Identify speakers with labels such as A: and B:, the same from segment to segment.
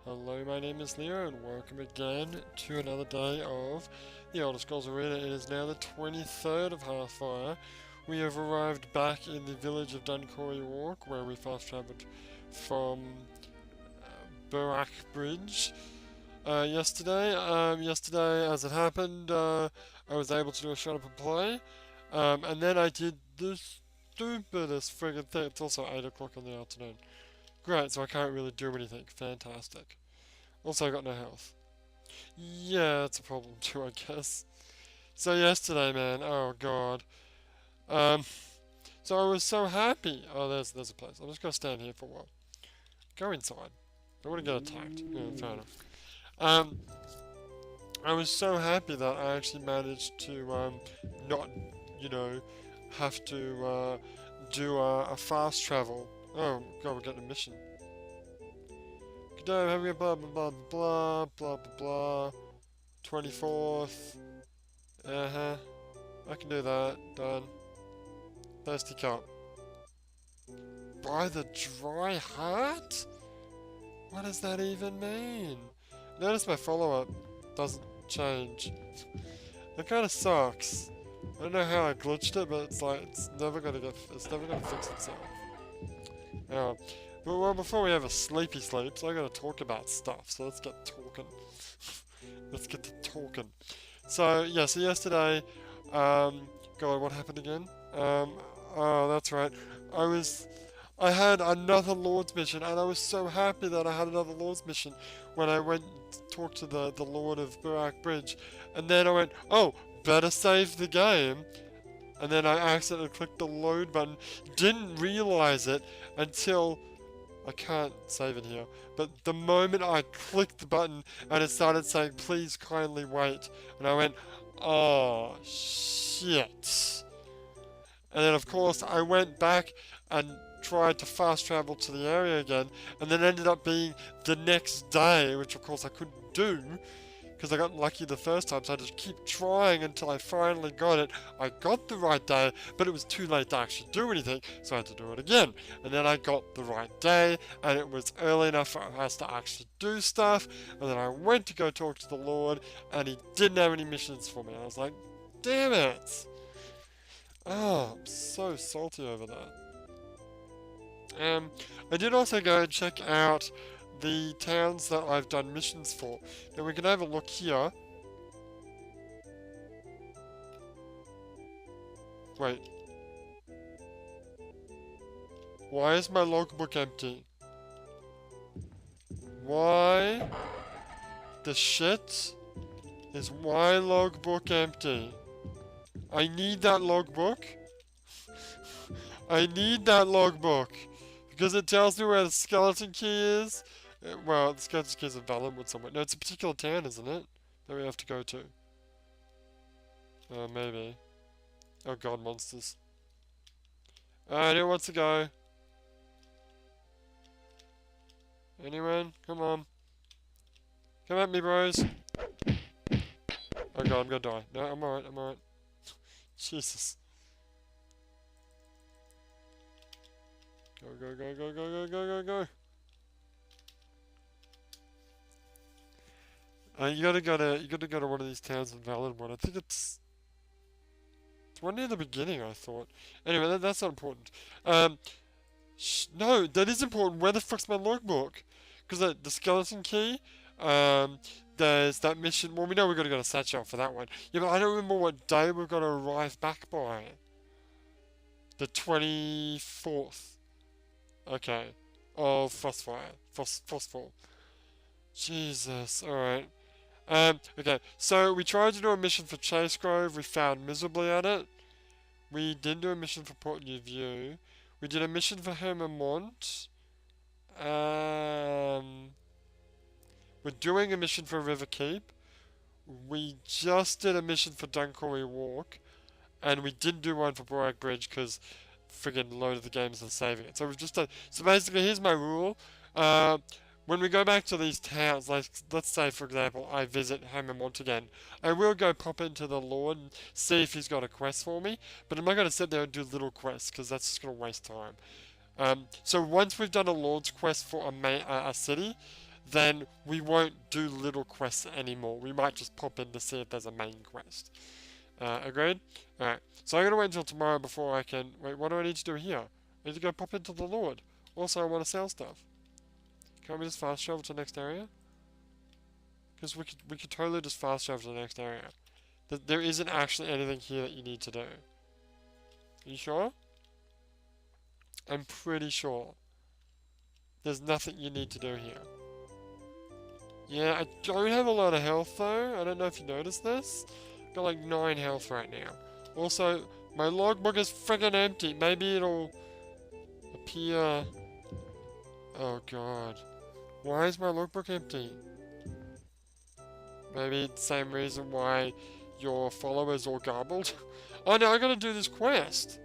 A: Hello, my name is Leo, and welcome again to another day of the Elder Scrolls Arena. It is now the 23rd of Hearthfire. We have arrived back in the village of Duncory Walk, where we fast travelled from Burak Bridge yesterday. Yesterday, as it happened, I was able to do a shut up and play, and then I did the stupidest friggin' thing. It's also 8 o'clock in the afternoon. Great, so I can't really do anything. Fantastic. Also, I got no health. Yeah, that's a problem too, I guess. So yesterday, man, oh god. Um, so I was so happy. Oh, there's a place. I'm just gonna stand here for a while. Go inside. I want to get attacked. Yeah, fair enough. Um, I was so happy that I actually managed to not, you know, have to do a fast travel. Oh god, we're getting a mission. Good day, having a blah blah blah blah blah blah blah. 24th. Uh-huh. I can do that. Done. Thirsty cup. By the dry heart? What does that even mean? Notice my follow-up doesn't change. That kind of sucks. I don't know how I glitched it, but it's like it's never gonna fix itself. Yeah. But well, before we have a sleepy sleep, so I gotta talk about stuff. So let's get talking. Let's get to talking. So yeah, so yesterday, God, what happened again? Oh, that's right. I had another Lord's mission, and I was so happy that I had another Lord's mission when I went to talk to the Lord of Burak Bridge, and then I went, oh, better save the game, and then I accidentally clicked the load button, didn't realize it until I can't save it here, but the moment I clicked the button and it started saying, please kindly wait, and I went, oh, shit. And then, of course, I went back and tried to fast travel to the area again, and then ended up being the next day, which, of course, I couldn't do, because I got lucky the first time, so I just keep trying until I finally got it. I got the right day, but it was too late to actually do anything, so I had to do it again. And then I got the right day, and it was early enough for us to actually do stuff, and then I went to go talk to the Lord, and he didn't have any missions for me. I was like, damn it! Oh, I'm so salty over that. I did also go and check out the towns that I've done missions for. Now we can have a look here. Wait. Why is my logbook empty? Why the shit is my logbook empty? I need that logbook. I need that logbook. Because it tells me where the skeleton key is. Well, the skeleton key is in Valenwood somewhere. No, it's a particular town, isn't it? That we have to go to. Maybe. Oh god, monsters. Alright, who wants to go? Anyone? Come on. Come at me, bros. Oh god, I'm gonna die. No, I'm alright, I'm alright. Jesus. Go, go, go, go, go, go, go, go, go. You gotta go to one of these towns in Valenwood. I think it's one near the beginning, I thought. Anyway, that's not important. No, that is important. Where the fuck's my logbook? Because the skeleton key, there's that mission. Well, we know we've got to go to Satchel for that one. Yeah, but I don't remember what day we've got to arrive back by. The 24th. Okay. Of Frostfire. Frostfall. Jesus, alright. Okay, so we tried to do a mission for Chase Grove, we failed miserably at it. We did do a mission for Port New View. We did a mission for Hermamont. We're doing a mission for River Keep. We just did a mission for Duncory Walk. And we didn't do one for Burak Bridge because friggin' load of the games are saving it. So we've just done... So basically, here's my rule. When we go back to these towns, like, let's say, for example, I visit Hermamont again, I will go pop into the Lord and see if he's got a quest for me, but I'm not going to sit there and do little quests, because that's just going to waste time. So once we've done a Lord's quest for a city, then we won't do little quests anymore. We might just pop in to see if there's a main quest. Agreed? Alright, so I'm gonna wait until tomorrow before I can... Wait, what do I need to do here? I need to go pop into the Lord. Also, I want to sell stuff. Can't we just fast travel to the next area? Because we could totally just fast travel to the next area. There isn't actually anything here that you need to do. Are you sure? I'm pretty sure. There's nothing you need to do here. Yeah, I don't have a lot of health though. I don't know if you noticed this. Got like 9 health right now. Also, my logbook is friggin' empty. Maybe it'll appear... Oh god. Why is my logbook empty? Maybe it's the same reason why your followers all garbled. Oh no, I gotta do this quest.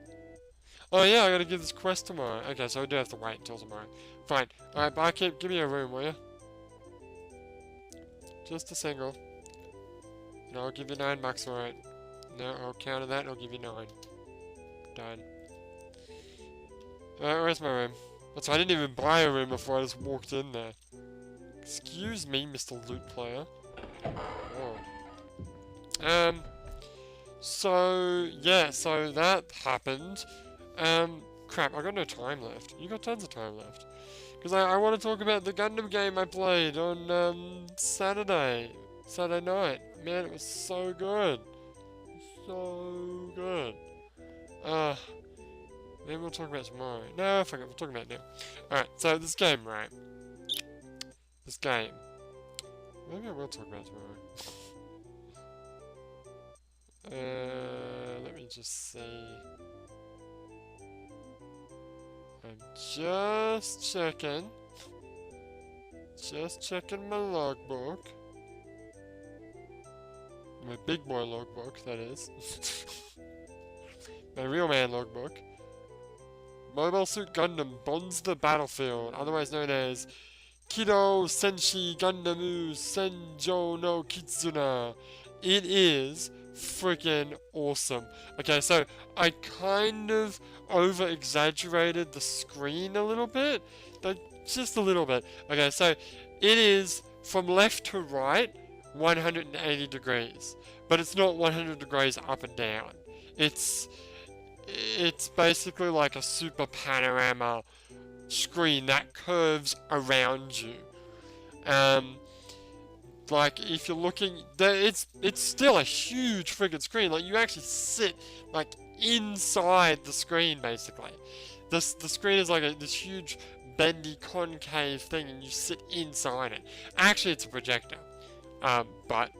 A: Oh yeah, I gotta give this quest tomorrow. Okay, so I do have to wait until tomorrow. Fine. Alright, barkeep, give me a room, will you? Just a single. And I'll give you $9, alright. No, I'll counter that and I'll give you 9. Done. Alright, where's my room? So I didn't even buy a room before I just walked in there. Excuse me, Mr. Loot Player. Oh. So, yeah, so that happened. Crap, I got no time left. You got tons of time left. Because I want to talk about the Gundam game I played on, Saturday night. Man, it was so good. So good. Maybe we'll talk about it tomorrow. No, fuck it, we'll talk about it now. Alright, so this game, right? This game. Maybe I will talk about it tomorrow. Let me just see. I'm just checking. Just checking my logbook. My big boy logbook, that is. My real man logbook. Mobile Suit Gundam bonds the battlefield, otherwise known as Kido Senshi Gandamu Senjo no Kitsuna. It is freaking awesome. Okay, so I kind of over-exaggerated the screen a little bit. Just a little bit. Okay, so it is from left to right 180 degrees. But it's not 100 degrees up and down. It's basically like a super panorama screen that curves around you. Like if you're looking, it's still a huge friggin' screen. Like you actually sit like inside the screen basically. The screen is like this huge bendy concave thing, and you sit inside it. Actually, it's a projector, but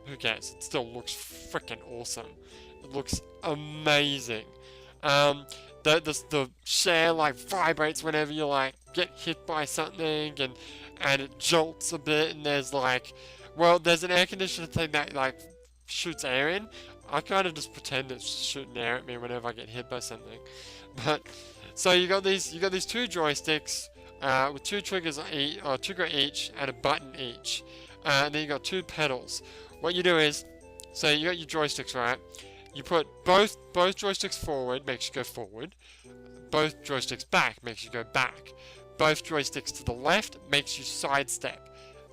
A: who cares? It still looks freaking awesome. It looks amazing. The share like vibrates whenever you like get hit by something, and it jolts a bit, and there's like, well, there's an air conditioner thing that like shoots air in. I kind of just pretend it's shooting air at me whenever I get hit by something. But so you got these 2 joysticks with 2 triggers each and a button each, and then you got 2 pedals. What you do is, so you got your joysticks, right? You put both joysticks forward, makes you go forward. Both joysticks back, makes you go back. Both joysticks to the left, makes you sidestep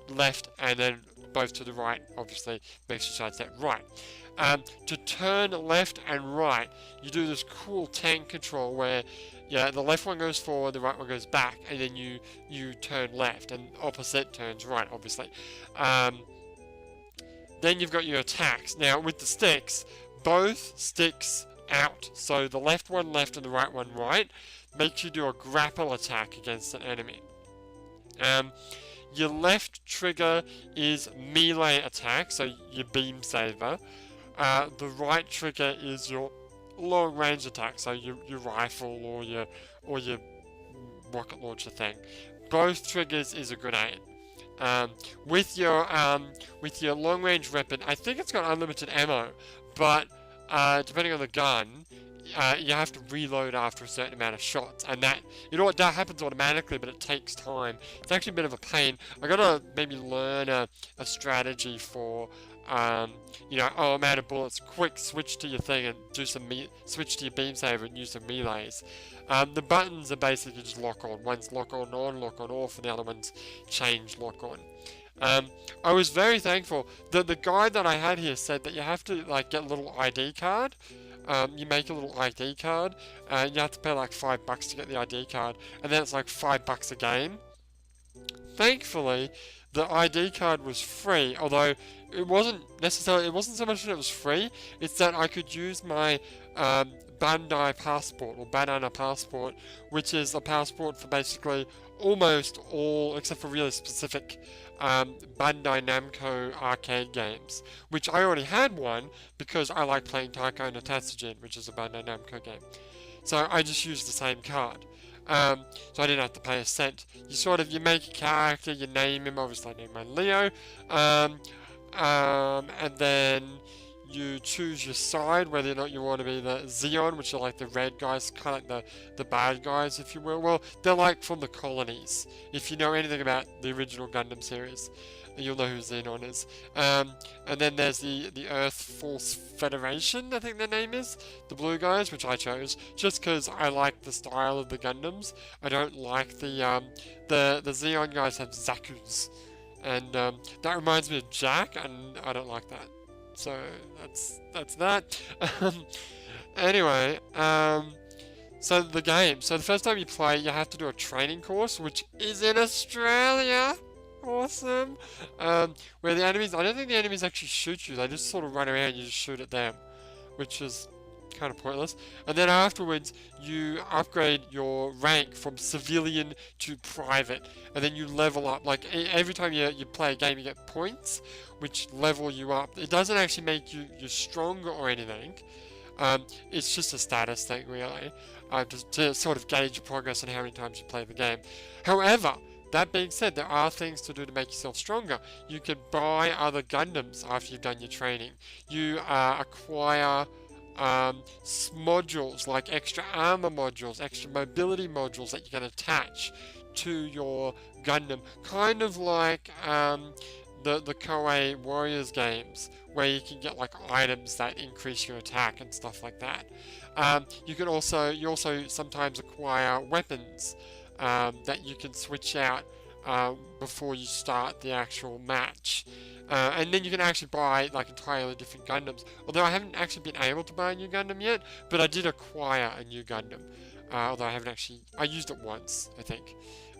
A: left, and then both to the right, obviously, makes you sidestep right. To turn left and right, you do this cool tank control where, yeah, the left one goes forward, the right one goes back, and then you turn left, and opposite turns right, obviously. Then you've got your attacks. Now, with the sticks, both sticks out, so the left one left and the right one right, makes you do a grapple attack against an enemy. Your left trigger is melee attack, so your beam saver. The right trigger is your long range attack, so your rifle or your rocket launcher thing. Both triggers is a grenade. With your long range weapon, I think it's got unlimited ammo, but depending on the gun, you have to reload after a certain amount of shots, and that happens automatically, but it takes time. It's actually a bit of a pain. I gotta maybe learn a strategy for you know, oh, I'm out of bullets, quick, switch to your thing and do some switch to your beam saber and use some melees. The buttons are basically just lock on. One's lock on, lock on off, and the other one's change lock on. I was very thankful that the guide that I had here said that you have to like get a little ID card. You make a little ID card, and you have to pay like $5 to get the ID card, and then it's like $5 a game. Thankfully, the ID card was free, although it wasn't so much that it was free, it's that I could use my Bandai passport, or Banana passport, which is a passport for basically almost all, except for really specific Bandai Namco arcade games, which I already had one because I like playing Taiko no Tatsujin, which is a Bandai Namco game. So I just used the same card. So I didn't have to pay a cent. You make a character, you name him, obviously I named mine Leo, and then you choose your side, whether or not you want to be the Zeon, which are like the red guys, kind of like the bad guys, if you will. Well, they're like from the colonies. If you know anything about the original Gundam series, you'll know who Xenon is. And then there's the Earth Force Federation, I think their name is, the blue guys, which I chose just because I like the style of the Gundams. I don't like the Xeon guys have Zaku's, and that reminds me of Jack, and I don't like that. So that's that. Anyway, so the game. So the first time you play, you have to do a training course, which is in Australia. Awesome. Where the enemies, I don't think the enemies actually shoot you. They just sort of run around and you just shoot at them, which is kind of pointless. And then afterwards, you upgrade your rank from civilian to private, and then you level up. Like every time you play a game, you get points, which level you up. It doesn't actually make you stronger or anything. It's just a status thing, really, to sort of gauge your progress and how many times you play the game. However, that being said, there are things to do to make yourself stronger. You can buy other Gundams after you've done your training. You acquire modules like extra armor modules, extra mobility modules that you can attach to your Gundam, kind of like the Koei Warriors games, where you can get like items that increase your attack and stuff like that. You also sometimes acquire weapons that you can switch out before you start the actual match. And then you can actually buy like entirely different Gundams. Although I haven't actually been able to buy a new Gundam yet, but I did acquire a new Gundam. Although I used it once, I think.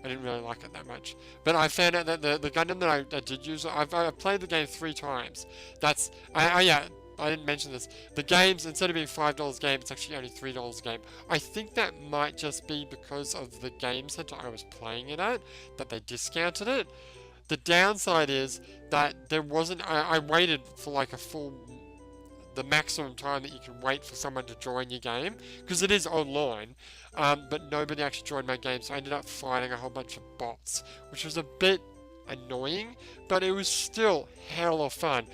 A: I didn't really like it that much. But I found out that the Gundam that I did use, I've played the game 3 times. I didn't mention this. The games, instead of being $5 a game, it's actually only $3 a game. I think that might just be because of the game center I was playing it at, that they discounted it. The downside is that there wasn't, I waited for like the maximum time that you can wait for someone to join your game, because it is online, but nobody actually joined my game, so I ended up fighting a whole bunch of bots, which was a bit annoying, but it was still hella fun.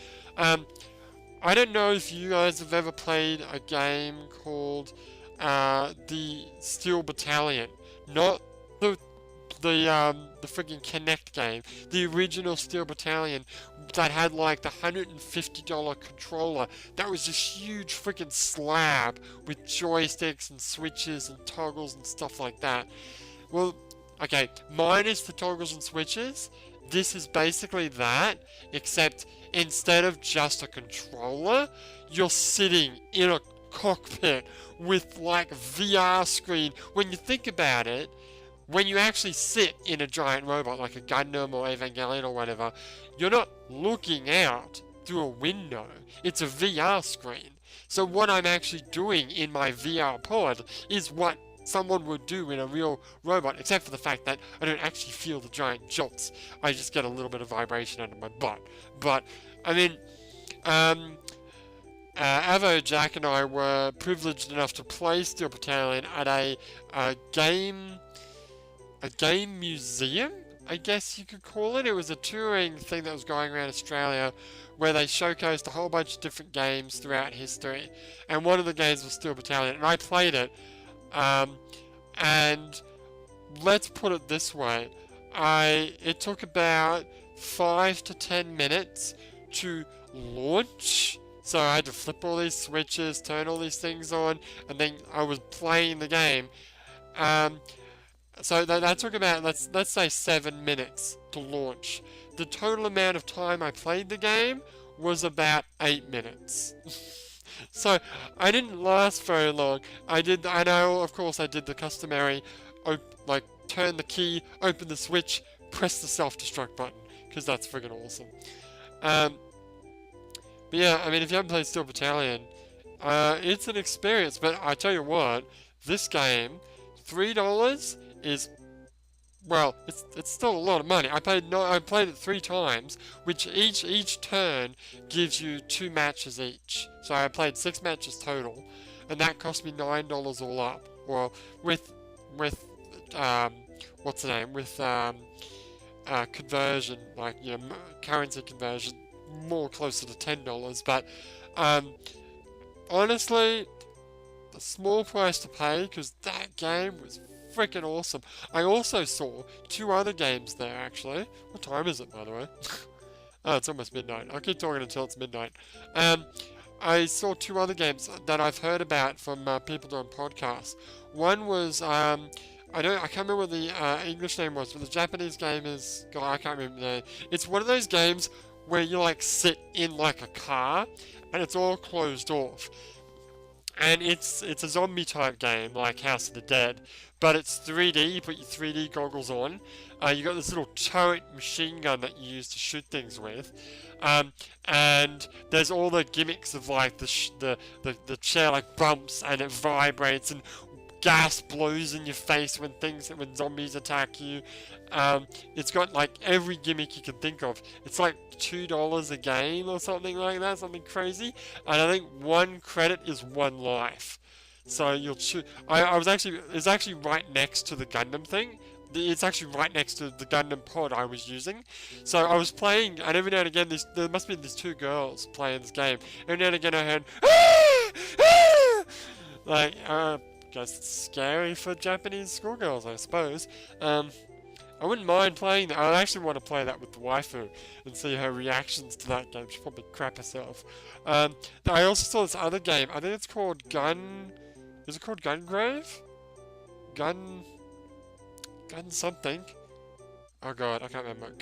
A: I don't know if you guys have ever played a game called the Steel Battalion, not the freaking Kinect game, the original Steel Battalion that had like the $150 controller that was this huge freaking slab with joysticks and switches and toggles and stuff like that. Well, okay, minus the toggles and switches, this is basically that, except instead of just a controller, you're sitting in a cockpit with like VR screen. When you think about it, when you actually sit in a giant robot like a Gundam or Evangelion or whatever, you're not looking out through a window. It's a VR screen. So what I'm actually doing in my VR pod is what someone would do in a real robot, except for the fact that I don't actually feel the giant jolts. I just get a little bit of vibration under my butt. But, I mean, Avo, Jack, and I were privileged enough to play Steel Battalion at a game museum, I guess you could call it. It was a touring thing that was going around Australia where they showcased a whole bunch of different games throughout history. And one of the games was Steel Battalion, and I played it. And let's put it this way. It took about 5 to 10 minutes to launch. So I had to flip all these switches, turn all these things on, and then I was playing the game. So that took about, let's say 7 minutes to launch. The total amount of time I played the game was about 8 minutes. So I didn't last very long. I know, of course, I did the customary, like, turn the key, open the switch, press the self-destruct button, because that's friggin' awesome. But yeah, I mean, if you haven't played Steel Battalion, it's an experience, but I tell you what, this game, $3 is, well, it's still a lot of money. I played it 3 times, which each turn gives you 2 matches each. So I played 6 matches total, and that cost me $9 all up. Well, with what's the name? With conversion, like, you know, currency conversion, more closer to $10. But honestly, a small price to pay, because that game was freaking awesome. I also saw 2 other games there, actually. What time is it, by the way? Oh, it's almost midnight. I'll keep talking until it's midnight. I saw 2 other games that I've heard about from people doing podcasts. One was, I can't remember what the English name was, but the Japanese game is, God, I can't remember the name. It's one of those games where you, like, sit in, like, a car, and it's all closed off. And it's a zombie type game, like House of the Dead, but it's 3D. You put your 3D goggles on. You got this little turret machine gun that you use to shoot things with, and there's all the gimmicks of, like, the chair, like, bumps and it vibrates, and gas blows in your face when zombies attack you. It's got, like, every gimmick you can think of. It's like $2 a game or something like that, something crazy. And I think 1 credit is 1 life. So you'll choose. It's actually right next to the Gundam thing. It's actually right next to the Gundam pod I was using. So I was playing, and every now and again, there must be these 2 girls playing this game. Every now and again I heard, "Ah! Ah!" Like, guess it's scary for Japanese schoolgirls, I suppose. I wouldn't mind playing that. I actually want to play that with the waifu and see her reactions to that game. She'll probably crap herself. I also saw this other game. I think it's called Is it called Gungrave? Gun something. Oh god, I can't remember.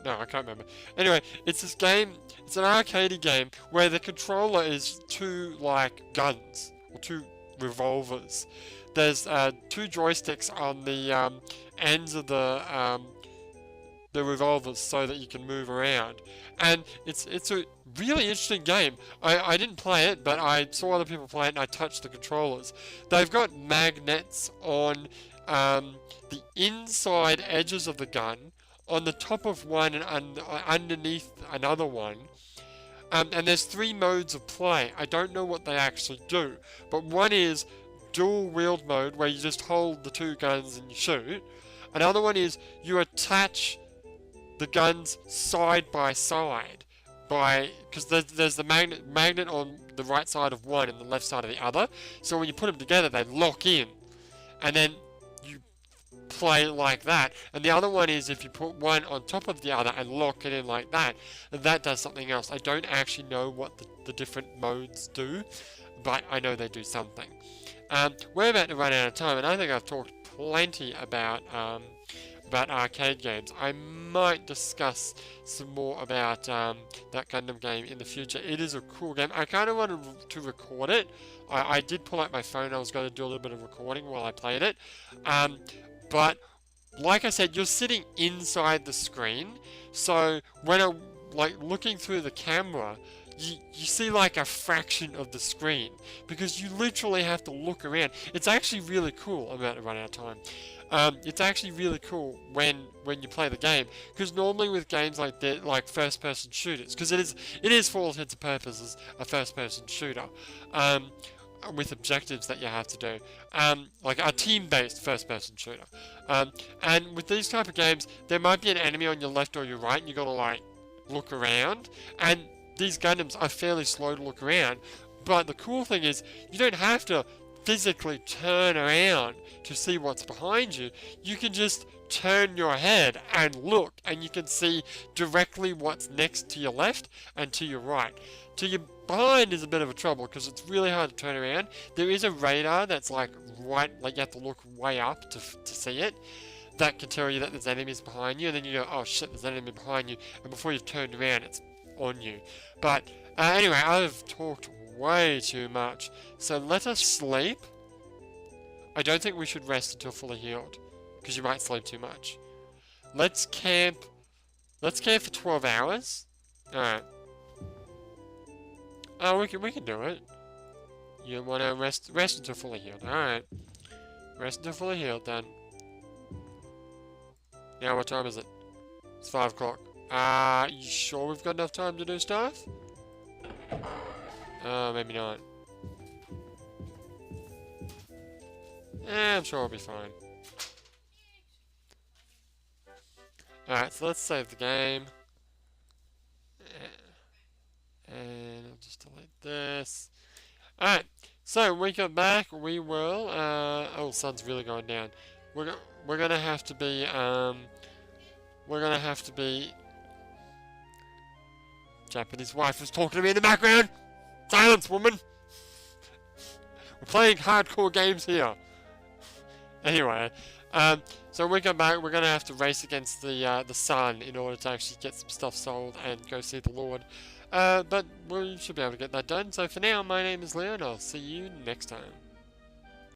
A: No, I can't remember. Anyway, it's this game. It's an arcadey game where the controller is 2, like, guns, or 2 revolvers. There's 2 joysticks on the ends of the revolvers so that you can move around, and it's a really interesting game. I didn't play it, but I saw other people play it, and I touched the controllers. They've got magnets on the inside edges of the gun, on the top of one and underneath another one. And there's 3 modes of play. I don't know what they actually do, but one is dual wield mode, where you just hold the 2 guns and you shoot. Another one is you attach the guns side by side, because there's the magnet on the right side of one and the left side of the other. So when you put them together, they lock in, and then you play like that. And the other one is if you put one on top of the other and lock it in like that, and that does something else. I don't actually know what the different modes do, but I know they do something. We're about to run out of time, and I think I've talked plenty about arcade games. I might discuss some more about that Gundam game in the future. It is a cool game. I kind of wanted to record it. I did pull out my phone. I was going to do a little bit of recording while I played it. But like I said, you're sitting inside the screen, so when I'm, like, looking through the camera, you see, like, a fraction of the screen, because you literally have to look around. It's actually really cool. I'm about to run out of time. It's actually really cool when you play the game, because normally with games like that, like first-person shooters, because it is for all intents and purposes a first-person shooter, with objectives that you have to do, like a team-based first-person shooter. And with these type of games, there might be an enemy on your left or your right, and you got to, like, look around, and these Gundams are fairly slow to look around, but the cool thing is you don't have to physically turn around to see what's behind you. You can just turn your head and look, and you can see directly what's next to your left and to your right. To your behind is a bit of a trouble because it's really hard to turn around. There is a radar that's like right, like you have to look way up to see it. That can tell you that there's enemies behind you, and then you go, oh shit, there's an enemy behind you, and before you've turned around, it's on you. But anyway, I've talked way too much, so let us sleep. I don't think we should rest until fully healed, because you might sleep too much. Let's camp for 12 hours. Alright. Oh, we can do it. You wanna rest until fully healed. Alright. Rest until fully healed then. Now what time is it? It's 5 o'clock. You sure we've got enough time to do stuff? Maybe not. I'm sure we'll be fine. Alright, so let's save the game. And I'll just delete this. Alright, so when we come back, we will, oh, the sun's really going down. We're gonna have to be, Japanese wife is talking to me in the background! Silence, woman! We're playing hardcore games here. Anyway, so when we come back, we're gonna have to race against the sun in order to actually get some stuff sold and go see the Lord. But we should be able to get that done. So for now, my name is Leon. I'll see you next time.